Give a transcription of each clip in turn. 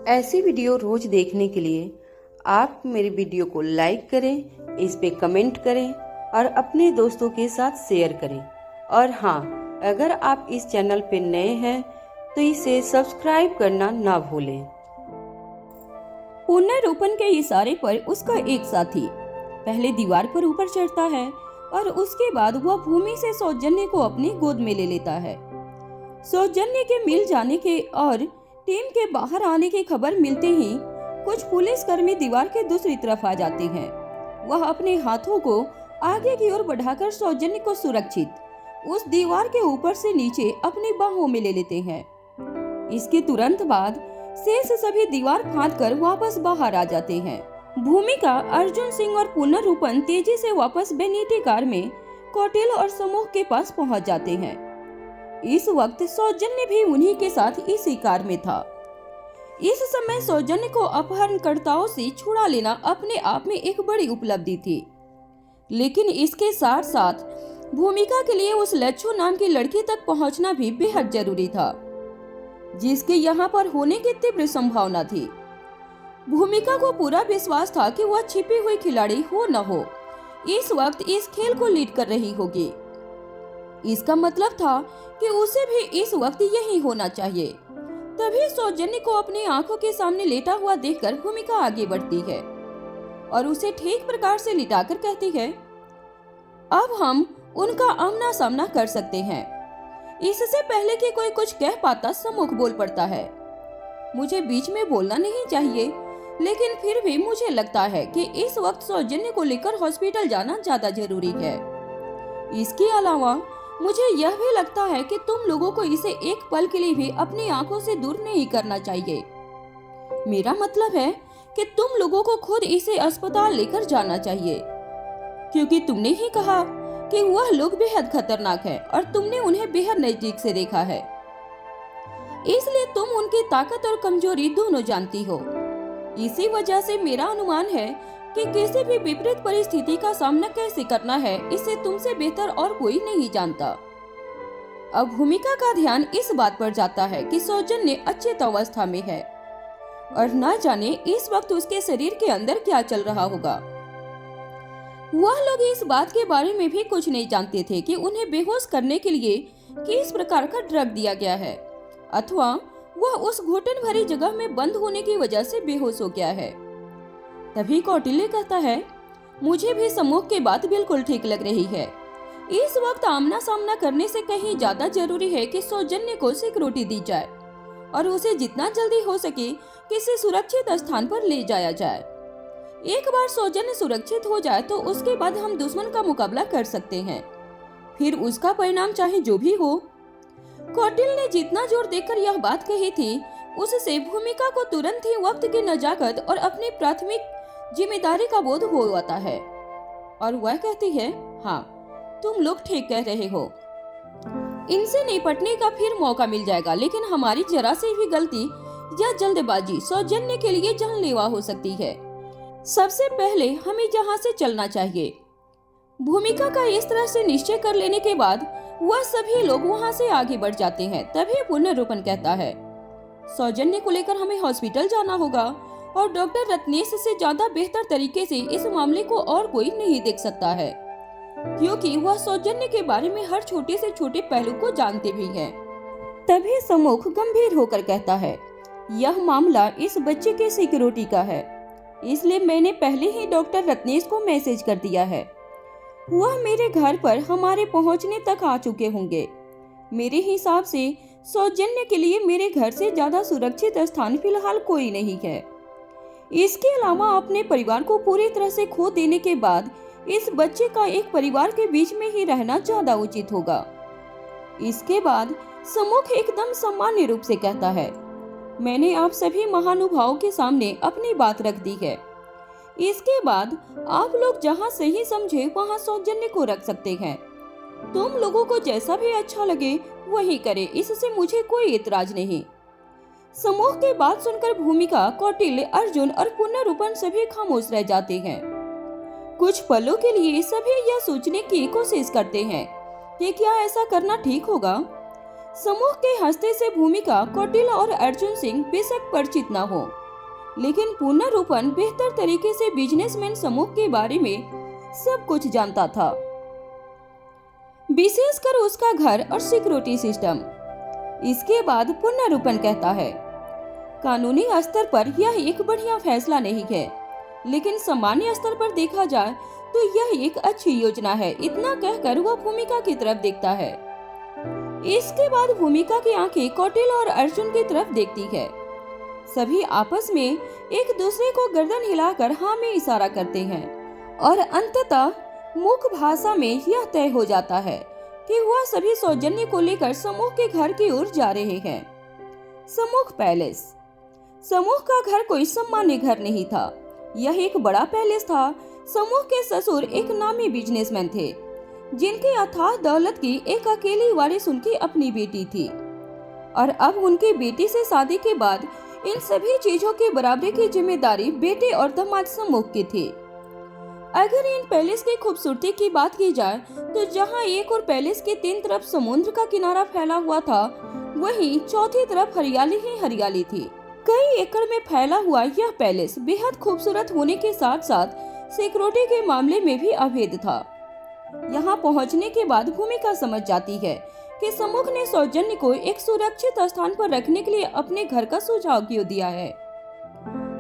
ऐसी वीडियो रोज देखने के लिए आप मेरी वीडियो को लाइक करें, इस पे कमेंट करें और अपने दोस्तों के साथ शेयर करें। और हाँ, अगर आप इस चैनल पे नए हैं तो इसे सब्सक्राइब करना ना भूलें। पुनर्रोपण के इशारे पर उसका एक साथी पहले दीवार पर ऊपर चढ़ता है और उसके बाद वह भूमि से सौजन्य को अपनी गोद में ले लेता है। सौजन्य के मिल जाने के और टीम के बाहर आने की खबर मिलते ही कुछ पुलिसकर्मी दीवार के दूसरी तरफ आ जाते हैं। वह अपने हाथों को आगे की ओर बढ़ाकर सौजन्य को सुरक्षित उस दीवार के ऊपर से नीचे अपनी बाहों में ले लेते हैं। इसके तुरंत बाद शेष सभी दीवार फांदकर वापस बाहर आ जाते हैं। भूमिका, अर्जुन सिंह और पुनर्रोपण तेजी से वापस बेनीटी कार में कौटिल्य और समूह के पास पहुंच जाते हैं। इस वक्त सौजन्य भी उन्हीं के साथ इसी कार में था। इस समय सौजन्य को अपहरणकर्ताओं से छुड़ा लेना अपने आप में एक बड़ी उपलब्धि थी, लेकिन इसके साथ साथ भूमिका के लिए उस लच्छू नाम की लड़की तक पहुंचना भी बेहद जरूरी था, जिसके यहाँ पर होने की तीव्र संभावना थी। भूमिका को पूरा विश्वास था कि वह छिपी हुई खिलाड़ी हो न हो, इस वक्त इस खेल को लीड कर रही होगी। इसका मतलब था कि उसे भी इस वक्त यही होना चाहिए। तभी सौजन्य को अपनी आंखों के सामने लेटा हुआ देखकर भूमिका आगे बढ़ती है और उसे ठीक प्रकार से लिटाकर कहती है, अब हम उनका आमना सामना कर सकते हैं। इससे पहले कि कोई कुछ कह पाता सम्मुख बोल पड़ता है, मुझे बीच में बोलना नहीं चाहिए, लेकिन फिर भी मुझे लगता है कि इस वक्त सौजन्य को लेकर हॉस्पिटल जाना ज्यादा जरूरी है। इसके अलावा मुझे यह भी लगता है कि तुम लोगों को इसे एक पल के लिए भी अपनी आंखों से दूर नहीं करना चाहिए। मेरा मतलब है कि तुम लोगों को खुद इसे अस्पताल लेकर जाना चाहिए, क्योंकि तुमने ही कहा कि वह लोग बेहद खतरनाक है और तुमने उन्हें बेहद नजदीक से देखा है, इसलिए तुम उनकी ताकत और कमजोरी दोनों जानती हो। इसी वजह से मेरा अनुमान है कि किसी भी विपरीत परिस्थिति का सामना कैसे करना है, इसे तुमसे बेहतर और कोई नहीं जानता। अब भूमिका का ध्यान इस बात पर जाता है कि सौजन्य अचेत अवस्था में है और न जाने इस वक्त उसके शरीर के अंदर क्या चल रहा होगा। वह लोग इस बात के बारे में भी कुछ नहीं जानते थे कि उन्हें बेहोश करने के लिए किस प्रकार का ड्रग दिया गया है, अथवा वह उस घुटन भरी जगह में बंद होने की वजह से बेहोश हो गया है। तभी कौटिल्य कहता है, मुझे भी समूह की बात बिल्कुल ठीक लग रही है। इस वक्त आमना सामना करने से कहीं ज्यादा जरूरी है कि सौजन्य को सिक्योरिटी दी जाए और उसे जितना जल्दी हो सके किसी सुरक्षित स्थान पर ले जाया जाए। एक बार सौजन्य सुरक्षित हो जाए तो उसके बाद हम दुश्मन का मुकाबला कर सकते हैं, फिर उसका परिणाम चाहे जो भी हो। कौटिल्य ने जितना जोर देकर यह बात कही थी, उससे भूमिका को तुरंत ही वक्त की नजाकत और अपनी प्राथमिक जिम्मेदारी का बोध हो जाता है और वह कहती है, हाँ तुम लोग ठीक कह रहे हो, इनसे निपटने का फिर मौका मिल जाएगा, लेकिन हमारी जरा सी भी गलती या जल्दबाजी सौजन्य के लिए जानलेवा हो सकती है। सबसे पहले हमें यहाँ से चलना चाहिए। भूमिका का इस तरह से निश्चय कर लेने के बाद वह सभी लोग वहाँ से आगे बढ़ जाते हैं। तभी पुनर्रोपण कहता है, सौजन्य को लेकर हमें हॉस्पिटल जाना होगा और डॉक्टर रत्नेश से ज्यादा बेहतर तरीके से इस मामले को और कोई नहीं देख सकता है, क्योंकि वह सौजन्य के बारे में हर छोटे से छोटे पहलू को जानते भी हैं। तभी सम्मुख गंभीर होकर कहता है, यह मामला इस बच्चे के सिक्योरिटी का है, इसलिए मैंने पहले ही डॉक्टर रत्नेश को मैसेज कर दिया है। वह मेरे घर पर हमारे पहुंचने तक आ चुके होंगे। मेरे हिसाब से सौजन्य के लिए मेरे घर से ज्यादा सुरक्षित स्थान फिलहाल कोई नहीं है। इसके अलावा अपने परिवार को पूरी तरह से खो देने के बाद इस बच्चे का एक परिवार के बीच में ही रहना ज्यादा उचित होगा। इसके बाद सम्मुख एकदम सामान्य रूप से कहता है, मैंने आप सभी महानुभावों के सामने अपनी बात रख दी है। इसके बाद आप लोग जहां सही समझे वहां सौजन्य को रख सकते हैं। तुम लोगों को जैसा भी अच्छा लगे वही करे, इससे मुझे कोई एतराज नहीं। समूह की बात सुनकर भूमिका, कौटिल्य, अर्जुन और पुनर्रोपण सभी खामोश रह जाते हैं। कुछ पलों के लिए सभी यह सोचने की कोशिश करते हैं कि क्या ऐसा करना ठीक होगा। समूह के हंसते से भूमिका, कौटिल्य और अर्जुन सिंह बेशक परिचित न हो, लेकिन पुनरूपन बेहतर तरीके से बिजनेसमैन समूह के बारे में सब कुछ जानता था, विशेषकर उसका घर और सिक्योरिटी सिस्टम। इसके बाद पुनरूपन कहता है, कानूनी स्तर पर यह एक बढ़िया फैसला नहीं है, लेकिन सामान्य स्तर पर देखा जाए तो यह एक अच्छी योजना है। इतना कहकर वह भूमिका की तरफ देखता है। इसके बाद भूमिका की आंखें कौटिल्य और अर्जुन की तरफ देखती है। सभी आपस में एक दूसरे को गर्दन हिलाकर हाँ में इशारा करते हैं और अंततः मुख भाषा में यह तय हो जाता है कि वह सभी सौजन्य को लेकर समूह के घर की ओर जा रहे हैं। समूह पैलेस। समूह का घर कोई सामान्य घर नहीं था, यह एक बड़ा पैलेस था। समूह के ससुर एक नामी बिजनेसमैन थे, जिनके अथाह दौलत की एक अकेली वारिस उनकी अपनी बेटी थी, और अब उनकी बेटी से शादी के बाद इन सभी चीजों की बराबरी की जिम्मेदारी बेटे और दामाद समूह की थी। अगर इन पैलेस की खूबसूरती की बात की जाए तो जहां एक और पैलेस के तीन तरफ समुद्र का किनारा फैला हुआ था, वहीं चौथी तरफ हरियाली ही हरियाली थी। कई एकड़ में फैला हुआ यह पैलेस बेहद खूबसूरत होने के साथ साथ सिक्योरिटी के मामले में भी अभेद था। यहाँ पहुँचने के बाद भूमिका समझ जाती है कि समूह ने सौजन्य को एक सुरक्षित स्थान पर रखने के लिए अपने घर का सुझाव क्यों दिया है।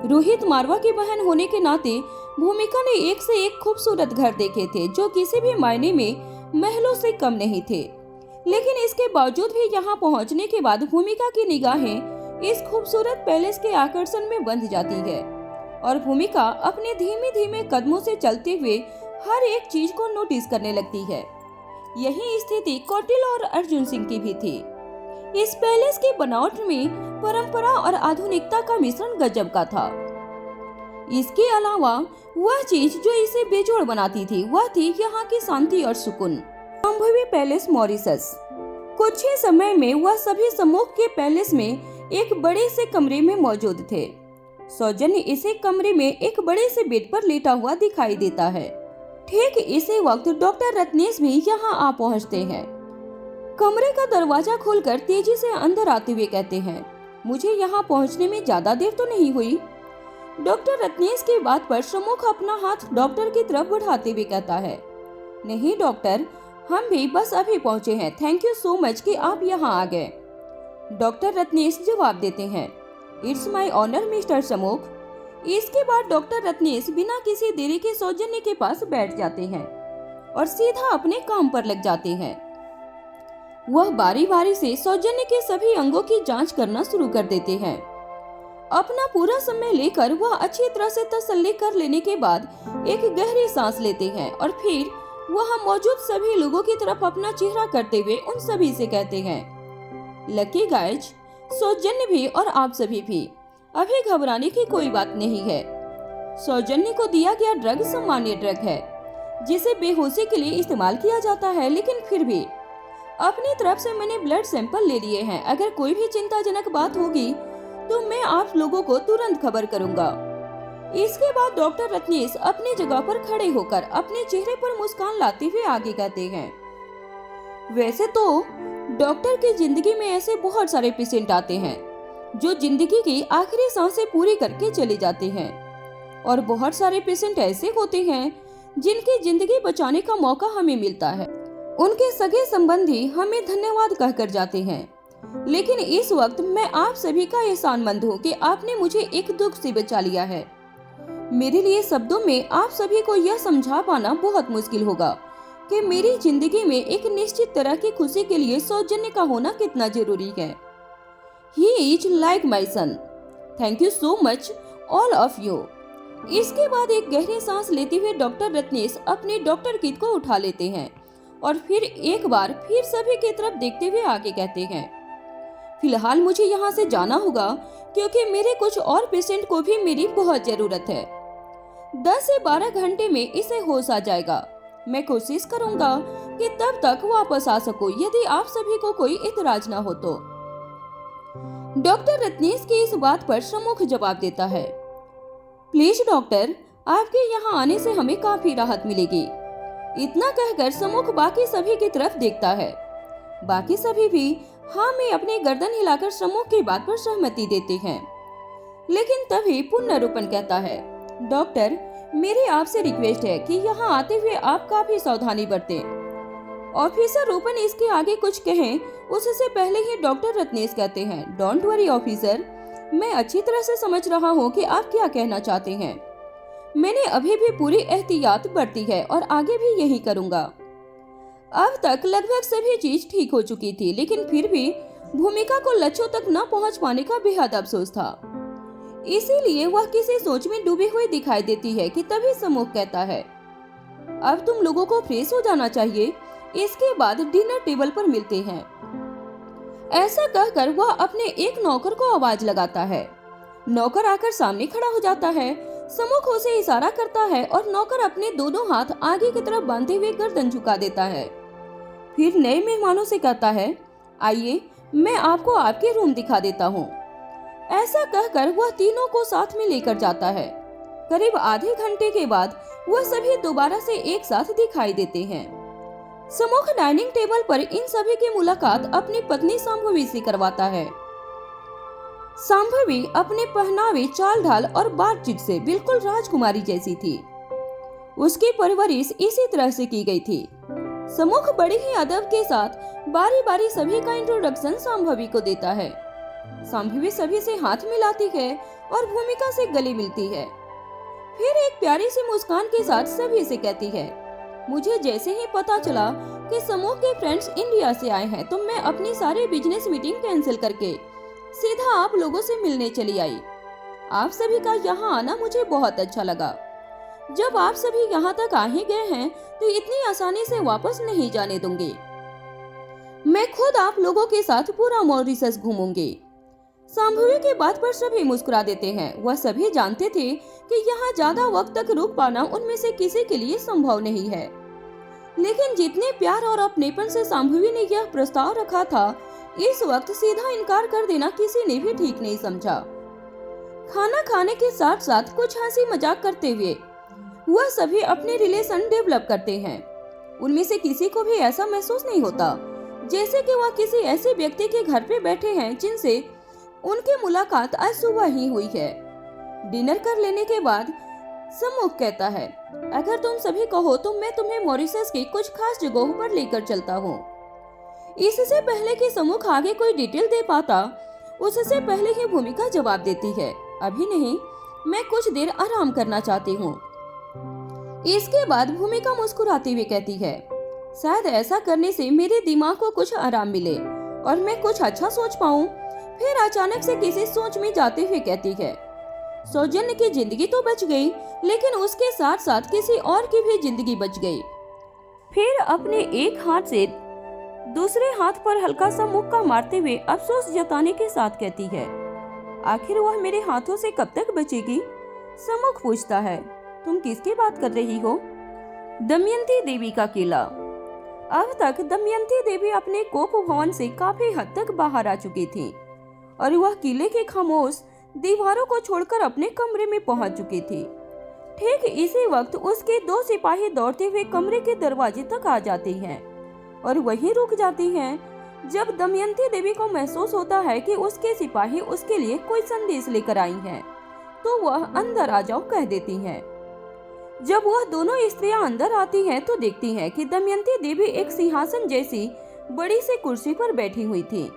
रोहित मारवा की बहन होने के नाते भूमिका ने एक से एक खूबसूरत घर देखे थे, जो किसी भी मायने में महलों से कम नहीं थे। लेकिन इसके बावजूद भी यहाँ पहुँचने के बाद भूमिका की निगाहें इस खूबसूरत पैलेस के आकर्षण में बंध जाती है और भूमिका अपने धीमे धीमे कदमों से चलते हुए हर एक चीज को नोटिस करने लगती है। यही स्थिति कौटिल्य और अर्जुन सिंह की भी थी। इस पैलेस की बनावट में परंपरा और आधुनिकता का मिश्रण गजब का था। इसके अलावा वह चीज जो इसे बेजोड़ बनाती थी वह थी यहाँ की शांति और सुकून। Shambhavi palace Mauritius. कुछ ही समय में वह सभी समूह के पैलेस में एक बड़े से कमरे में मौजूद थे। सौजन्य इसे कमरे में एक बड़े से बेड पर लेटा हुआ दिखाई देता है। ठीक इसी वक्त डॉक्टर रत्नेश भी यहाँ आ पहुँचते हैं। कमरे का दरवाजा खोलकर तेजी से अंदर आते हुए कहते हैं, मुझे यहाँ पहुँचने में ज्यादा देर तो नहीं हुई। डॉक्टर रत्नेश की बात पर समूह अपना हाथ डॉक्टर की तरफ बढ़ाते हुए कहता है, नहीं डॉक्टर, हम भी बस अभी पहुँचे हैं। थैंक यू सो मच कि आप यहाँ आ गए। डॉक्टर रत्नेश जवाब देते हैं, इट्स माई ऑनर मिस्टर समूह। इसके बाद डॉक्टर रत्नेश बिना किसी देरी के सौजन्य के पास बैठ जाते हैं और सीधा अपने काम पर लग जाते हैं। वह बारी बारी से सौजन्य के सभी अंगों की जांच करना शुरू कर देते हैं। अपना पूरा समय लेकर वह अच्छी तरह से तसल्ली कर लेने के बाद एक गहरी सांस लेते हैं और फिर वह मौजूद सभी लोगों की तरफ अपना चेहरा करते हुए उन सभी से कहते हैं, लकी गाइज, सौजन्य भी और आप सभी भी, अभी घबराने की कोई बात नहीं है। सौजन्य को दिया गया ड्रग सामान्य ड्रग है जिसे बेहोशी के लिए इस्तेमाल किया जाता है, लेकिन फिर भी अपनी तरफ से मैंने ब्लड सैंपल ले लिए हैं। अगर कोई भी चिंताजनक बात होगी तो मैं आप लोगों को तुरंत खबर करूंगा। इसके बाद डॉक्टर रत्नेश अपनी जगह पर खड़े होकर अपने चेहरे पर मुस्कान लाते हुए आगे कहते हैं, वैसे तो डॉक्टर की जिंदगी में ऐसे बहुत सारे पेशेंट आते हैं जो जिंदगी की आखिरी सांसें पूरी करके चले जाते हैं, और बहुत सारे पेशेंट ऐसे होते हैं जिनकी जिंदगी बचाने का मौका हमें मिलता है। उनके सगे संबंधी हमें धन्यवाद कहकर जाते हैं। लेकिन इस वक्त मैं आप सभी का एहसानमंद हूँ कि आपने मुझे एक दुख से बचा लिया है। मेरे लिए शब्दों में आप सभी को यह समझा पाना बहुत मुश्किल होगा कि मेरी जिंदगी में एक निश्चित तरह की खुशी के लिए सौजन्य का होना कितना जरूरी है। He is like my son. Thank you so much, all of you. इसके बाद एक गहरी सांस लेते हुए डॉक्टर रत्नेश अपने डॉक्टर किट को उठा लेते हैं और फिर एक बार फिर सभी की तरफ देखते हुए आगे कहते हैं, फिलहाल मुझे यहाँ से जाना होगा क्योंकि मेरे कुछ और पेशेंट को भी मेरी बहुत जरूरत है। 10 से 12 घंटे में इसे होश आ जाएगा। मैं कोशिश करूंगा कि तब तक वापस आ सकूं, यदि आप सभी को कोई इतराज ना हो तो। डॉक्टर रत्नेश की इस बात पर समूह जवाब देता है, प्लीज डॉक्टर, आपके यहाँ आने से हमें काफी राहत मिलेगी। इतना कहकर समूह बाकी सभी की तरफ देखता है। बाकी सभी भी हाँ में अपनी गर्दन हिलाकर सम्मुख की बात पर सहमति देते हैं। लेकिन तभी पुनरुपन कहता है, डॉक्टर, मेरी आपसे रिक्वेस्ट है कि यहाँ आते हुए आप काफी सावधानी बरतें। ऑफिसर रूपन इसके आगे कुछ कहें उससे पहले ही डॉक्टर रत्नेश कहते हैं, डोंट वरी ऑफिसर, मैं अच्छी तरह से समझ रहा हूँ कि आप क्या कहना चाहते हैं। मैंने अभी भी पूरी एहतियात बरती है और आगे भी यही करूँगा। अब तक लगभग सभी चीज ठीक हो चुकी थी, लेकिन फिर भी भूमिका को लक्ष्यों तक न पहुंच पाने का बेहद अफसोस था। इसीलिए वह किसी सोच में डूबी हुई दिखाई देती है कि तभी सम्मुख कहता है, अब तुम लोगों को फ्रेश हो जाना चाहिए, इसके बाद डिनर टेबल पर मिलते हैं। ऐसा कहकर वह अपने एक नौकर को आवाज लगाता है। नौकर आकर सामने खड़ा हो जाता है। सम्मुख उसे इशारा करता है और नौकर अपने दोनों हाथ आगे की तरफ बांधे हुए गर्दन झुका देता है। फिर नए मेहमानों से कहता है, आइए मैं आपको आपके रूम दिखा देता हूँ। ऐसा कहकर वह तीनों को साथ में लेकर जाता है। करीब आधे घंटे के बाद वह सभी दोबारा से एक साथ दिखाई देते हैं। सम्मुख डाइनिंग टेबल पर इन सभी की मुलाकात अपनी पत्नी शांभवी से करवाता है। शांभवी अपने पहनावे, चाल ढाल और बातचीत से बिल्कुल राजकुमारी जैसी थी। उसकी परवरिश इसी तरह से की गई थी। सम्मुख बड़े ही अदब के साथ बारी बारी सभी का इंट्रोडक्शन शांभवी को देता है। शांभवी सभी से हाथ मिलाती है और भूमिका से गले मिलती है। फिर एक प्यारी सी मुस्कान के साथ सभी से कहती है, मुझे जैसे ही पता चला कि समूह के फ्रेंड्स इंडिया से आए हैं तो मैं अपनी सारी बिजनेस मीटिंग कैंसिल करके सीधा आप लोगों से मिलने चली आई। आप सभी का यहाँ आना मुझे बहुत अच्छा लगा। जब आप सभी यहाँ तक आ ही गए हैं तो इतनी आसानी से वापस नहीं जाने दूंगी। मैं खुद आप लोगों के साथ पूरा मॉरिशस घूमूंगी। शांभवी की बात पर सभी मुस्कुरा देते हैं। वह सभी जानते थे कि यहाँ ज्यादा वक्त तक रुक पाना उनमें से किसी के लिए संभव नहीं है, लेकिन जितने प्यार और अपनेपन से शांभवी ने यह प्रस्ताव रखा था, इस वक्त सीधा इनकार कर देना किसी ने भी ठीक नहीं समझा। खाना खाने के साथ साथ कुछ हंसी मजाक करते हुए वह सभी अपने रिलेशन डेवलप करते हैं। उनमें से किसी को भी ऐसा महसूस नहीं होता जैसे कि वह किसी ऐसे व्यक्ति के घर पे बैठे हैं जिनसे उनकी मुलाकात आज सुबह ही हुई है। डिनर कर लेने के बाद सम्मुख कहता है, अगर तुम सभी कहो तो मैं तुम्हें मॉरिशस की कुछ खास जगहों पर लेकर चलता हूँ। इससे पहले कि सम्मुख आगे कोई डिटेल दे पाता, उससे पहले ही भूमिका जवाब देती है, अभी नहीं, मैं कुछ देर आराम करना चाहती हूँ। इसके बाद भूमिका मुस्कुराती हुई कहती है, शायद ऐसा करने से मेरे दिमाग को कुछ आराम मिले और मैं कुछ अच्छा सोच पाऊँ। फिर अचानक से किसी सोच में जाते हुए कहती है, सौजन्य की जिंदगी तो बच गई, लेकिन उसके साथ साथ किसी और की भी जिंदगी बच गई। फिर अपने एक हाथ से दूसरे हाथ पर हल्का सा मुक्का मारते हुए अफसोस जताने के साथ कहती है, आखिर वह मेरे हाथों से कब तक बचेगी? सम्मुख पूछता है, तुम किसकी बात कर रही हो? दमयंती देवी का किला। अब तक दमयंती देवी अपने कोप भवन से काफी हद तक बाहर आ चुकी थी और वह किले के खामोश दीवारों को छोड़कर अपने कमरे में पहुंच चुकी थी। ठीक इसी वक्त उसके दो सिपाही दौड़ते हुए कमरे के दरवाजे तक आ जाती हैं और वहीं रुक जाती हैं। जब दमयंती देवी को महसूस होता है कि उसके सिपाही उसके लिए कोई संदेश लेकर आई हैं, तो वह अंदर आ जाओ कह देती हैं। जब वह दोनों स्त्रियां अंदर आती हैं तो देखती हैं कि दमयंती देवी एक सिंहासन जैसी बड़ी सी कुर्सी पर बैठी हुई थी।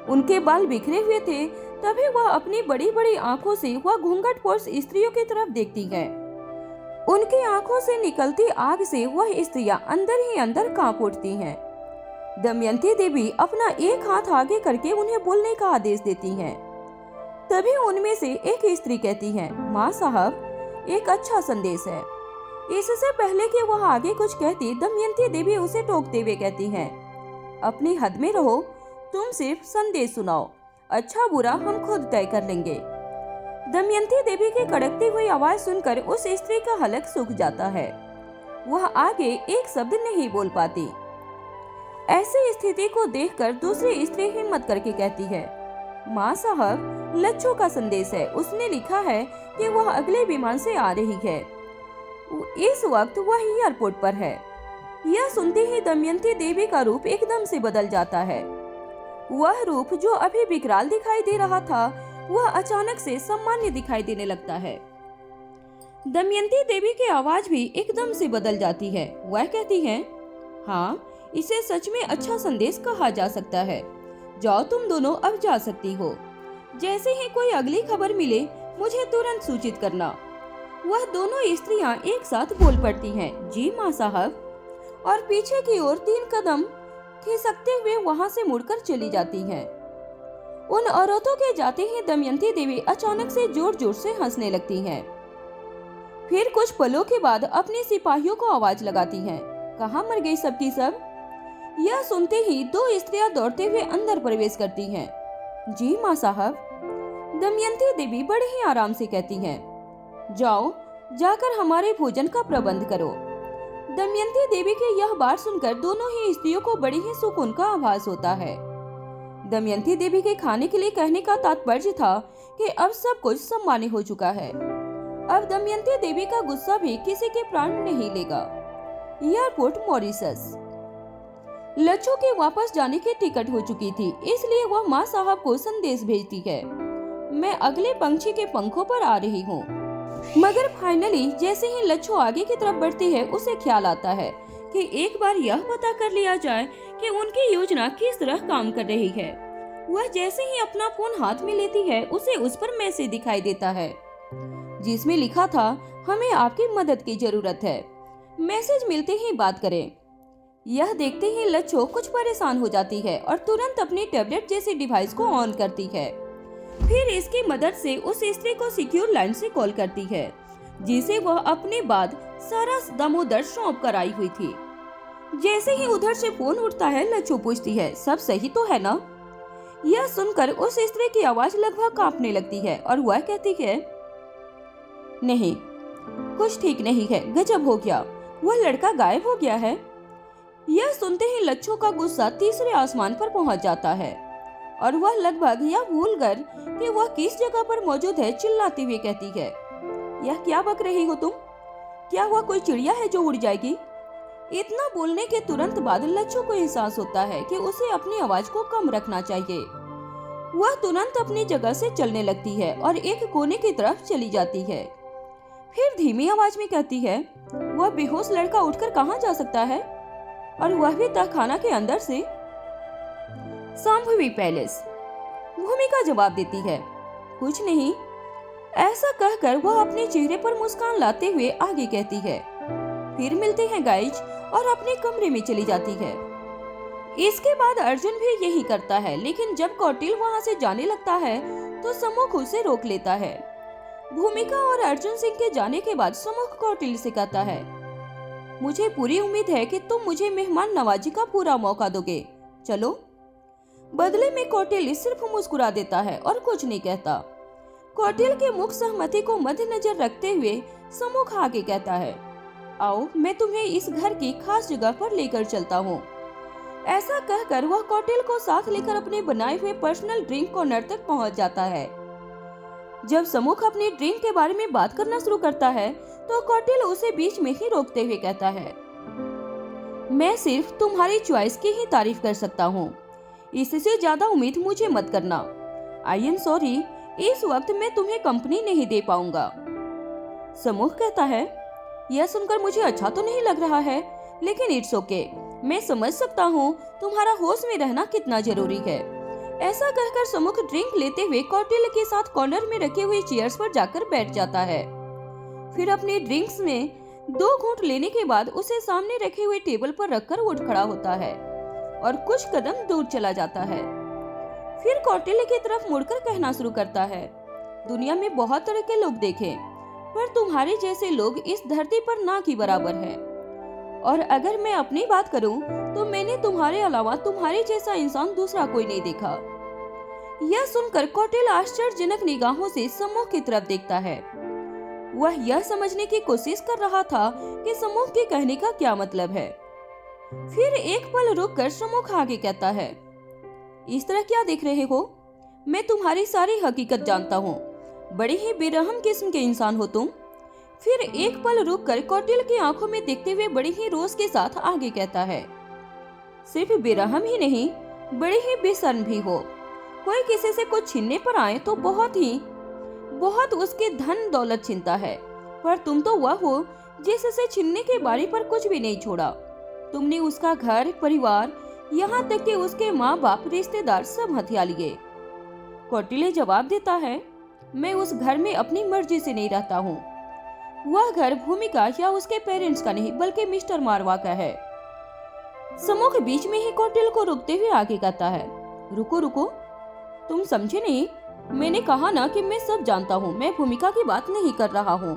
उनके बाल बिखरे हुए थे। तभी वह अपनी बड़ी बड़ी आंखों से वह घूंघटपोश स्त्रियों की तरफ देखती है। उनकी आंखों से निकलती आग से वह स्त्रियां अंदर ही अंदर कांप उठती हैं। दमयंती देवी अपना एक हाथ आगे करके उन्हें बोलने का आदेश देती हैं। तभी उनमें से एक स्त्री कहती है, माँ साहब, एक अच्छा संदेश है। इससे पहले कि वह आगे कुछ कहती, दमयंती देवी उसे टोकते हुए कहती हैं, अपनी हद में रहो, तुम सिर्फ संदेश सुनाओ, अच्छा बुरा हम खुद तय कर लेंगे। दमयंती देवी की कड़कती हुई आवाज सुनकर उस स्त्री का हलक सूख जाता है। वह आगे एक शब्द नहीं बोल पाती। ऐसी स्थिति को देखकर दूसरी स्त्री हिम्मत करके कहती है, माँ साहब, लच्छू का संदेश है। उसने लिखा है कि वह अगले विमान से आ रही है। इस वक्त वह एयरपोर्ट पर है। यह सुनते ही दमयंती देवी का रूप एकदम से बदल जाता है। वह रूप जो अभी विकराल दिखाई दे रहा था, वह अचानक से सामान्य दिखाई देने लगता है। दमयंती देवी की आवाज भी एकदम से बदल जाती है। वह कहती है, हाँ, इसे सच में अच्छा संदेश कहा जा सकता है। जाओ, तुम दोनों अब जा सकती हो। जैसे ही कोई अगली खबर मिले मुझे तुरंत सूचित करना। वह दोनों स्त्रियां एक साथ बोल पड़ती हैं, जी माँ साहब, और पीछे की ओर 3 कदम खिसकते हुए वहां से मुड़कर चली जाती हैं। उन औरतों के जाते ही दमयंती देवी अचानक से जोर जोर से हंसने लगती हैं। फिर कुछ पलों के बाद अपने सिपाहियों को आवाज लगाती हैं, कहाँ मर गई सबकी सब? यह सुनते ही 2 स्त्रियां दौड़ते हुए अंदर प्रवेश करती हैं। जी माँ साहब, दमयंती देवी बड़े ही आराम से कहती हैं, जाओ, जाकर हमारे भोजन का प्रबंध करो। दमयंती देवी की यह बात सुनकर दोनों ही स्त्रियों को बड़ी ही सुकून का आभास होता है। दमयंती देवी के खाने के लिए कहने का तात्पर्य था कि अब सब कुछ सामान्य हो चुका है। अब दमयंती देवी का गुस्सा भी किसी के प्राण नहीं लेगा। Airport Mauritius. लच्छू के वापस जाने की टिकट हो चुकी थी, इसलिए वह माँ साहब को संदेश भेजती है, मैं अगले पंछी के पंखों पर आ रही हूँ। मगर फाइनली जैसे ही लच्छू आगे की तरफ बढ़ती है, उसे ख्याल आता है कि एक बार यह पता कर लिया जाए कि उनकी योजना किस तरह काम कर रही है। वह जैसे ही अपना फोन हाथ में लेती है, उसे उस पर मैसेज दिखाई देता है जिसमें लिखा था, हमें आपकी मदद की जरूरत है, मैसेज मिलते ही बात करें। यह देखते ही लच्छू कुछ परेशान हो जाती है और तुरंत अपनी टैबलेट जैसी डिवाइस को ऑन करती है। फिर इसकी मदद से उस स्त्री को सिक्योर लाइन से कॉल करती है, जिसे वह अपने बाद सारा दामोदर सौंप कर आई हुई थी। जैसे ही उधर से फोन उठता है, लच्छू पूछती है, सब सही तो है ना? यह सुनकर उस स्त्री की आवाज लगभग कांपने लगती है और वह कहती है, नहीं, कुछ ठीक नहीं है, गजब हो गया, वह लड़का गायब हो गया है। यह सुनते ही लच्छू का गुस्सा तीसरे आसमान पर पहुंच जाता है और वह लगभग यह भूलकर कि वह किस जगह पर मौजूद है, चिल्लाती हुई कहती है, यह क्या बक रही हो तुम? क्या वह कोई चिड़िया है जो उड़ जाएगी? इतना बोलने के तुरंत बाद लच्छू को एहसास होता है कि उसे अपनी आवाज को कम रखना चाहिए। वह तुरंत अपनी जगह से चलने लगती है और एक कोने की तरफ चली जाती है। फिर धीमी आवाज में कहती है, वह बेहोश लड़का उठकर कहाँ जा सकता है, और वह भी तहखाना के अंदर से? सांभवी पैलेस। भूमिका जवाब देती है, कुछ नहीं। ऐसा कहकर वह अपने चेहरे पर मुस्कान लाते हुए आगे कहती है, फिर मिलते हैं गाइज, और अपने कमरे में चली जाती है। इसके बाद अर्जुन भी यही करता है, लेकिन जब कौटिल वहां से जाने लगता है तो सम्मुख उसे रोक लेता है। भूमिका और अर्जुन सिंह के जाने के बाद सम्मुख कौटिल से कहता है, मुझे पूरी उम्मीद है कि तुम मुझे मेहमान नवाजी का पूरा मौका दोगे, चलो। बदले में कौटिल सिर्फ मुस्कुरा देता है और कुछ नहीं कहता। कौटिल के मुख सहमति को मद्देनजर रखते हुए सम्मुख आगे कहता है, आओ, मैं तुम्हें इस घर की खास जगह पर लेकर चलता हूँ। ऐसा कहकर वह कौटिल को साथ लेकर अपने बनाए हुए पर्सनल ड्रिंक कॉर्नर तक पहुँच जाता है। जब सम्मुख अपनी ड्रिंक के बारे में बात करना शुरू करता है तो कौटिल उसे बीच में ही रोकते हुए कहता है, मैं सिर्फ तुम्हारी चॉइस की ही तारीफ कर सकता हूँ, इससे ज्यादा उम्मीद मुझे मत करना। आई एम सॉरी, इस वक्त मैं तुम्हें कंपनी नहीं दे पाऊंगा। सम्मुख कहता है, यह सुनकर मुझे अच्छा तो नहीं लग रहा है, लेकिन इट्स ओके, मैं समझ सकता हूँ तुम्हारा होश में रहना कितना जरूरी है। ऐसा कहकर सम्मुख ड्रिंक लेते हुए कौटिल्य के साथ कॉर्नर में रखे हुए चेयर्स पर जाकर बैठ जाता है। फिर अपने ड्रिंक्स में 2 घूंट लेने के बाद उसे सामने रखे हुए टेबल पर रखकर उठ खड़ा होता है और कुछ कदम दूर चला जाता है। फिर कौटिल्य की तरफ मुड़कर कहना शुरू करता है, दुनिया में बहुत तरह के लोग देखे, पर तुम्हारे जैसे लोग इस धरती पर ना की बराबर है। और अगर मैं अपनी बात करूं तो मैंने तुम्हारे अलावा तुम्हारे जैसा इंसान दूसरा कोई नहीं देखा। यह सुनकर कौटिल्य आश्चर्यजनक निगाहों से सम्मुख की तरफ देखता है। वह यह समझने की कोशिश कर रहा था कि सम्मुख के कहने का क्या मतलब है। फिर एक पल रुककर सम्मुख आगे कहता है, इस तरह क्या देख रहे हो? मैं तुम्हारी सारी हकीकत जानता हूँ, बड़ी ही बेरहम किस्म के इंसान हो तुम। फिर एक पल रुककर कौटिल्य की आंखों में देखते हुए बड़ी ही रोष के साथ आगे कहता है, सिर्फ बेरहम ही नहीं, बड़ी ही बेशर्म भी हो। कोई किसी से कुछ छीनने पर आए तो बहुत उसके धन दौलत छीनता है, पर तुम तो वह हो जिससे छीनने के बारी पर कुछ भी नहीं छोड़ा। तुमने उसका घर परिवार, यहाँ तक कि उसके माँ बाप रिश्तेदार सब हथिया लिए। कौटिल्य जवाब देता है, मैं उस घर में अपनी मर्जी से नहीं रहता हूँ। वह घर भूमिका या उसके पेरेंट्स का नहीं बल्कि मिस्टर मारवा का है। सम्मुख बीच में ही कौटिल्य को रुकते हुए आगे कहता है, रुको रुको, तुम समझे नहीं। मैंने कहा ना कि मैं सब जानता हूँ। मैं भूमिका की बात नहीं कर रहा हूँ।